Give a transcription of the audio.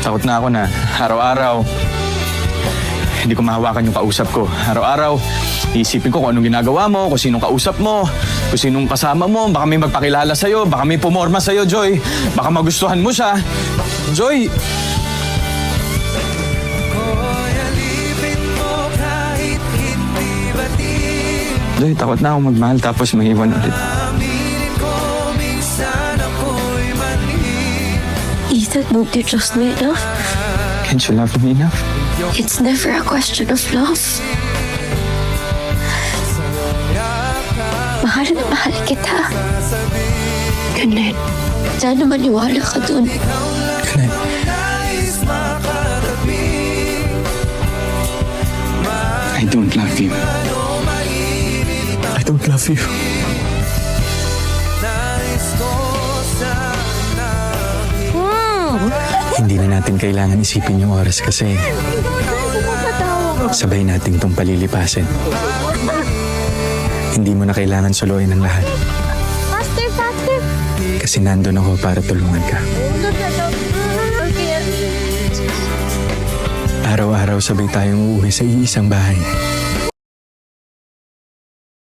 Takot na ako na araw-araw hindi ko mahawakan yung kausap ko. Araw-araw, iisipin ko kung anong ginagawa mo, kung sinong kausap mo, kung sinong kasama mo. Baka may magpakilala sa'yo, baka may pumorma sa'yo, Joy. Baka magustuhan mo siya. Joy! Joy, takot na ako magmahal tapos mag-iwan ulit. Ethan, won't you trust me enough? Can't you love me enough? It's never a question of love. Mahal na mahal kita. Ganun. Sana maniwala ka dun. Ganun. I don't love you. I don't love you. Hindi na natin kailangan isipin yung oras kasi sabay natin tong palilipasin. Hindi mo na kailangan suluin ang lahat. Faster, faster! Kasi nandun ako para tulungan ka. Araw-araw sabay tayong uuwi sa iisang bahay.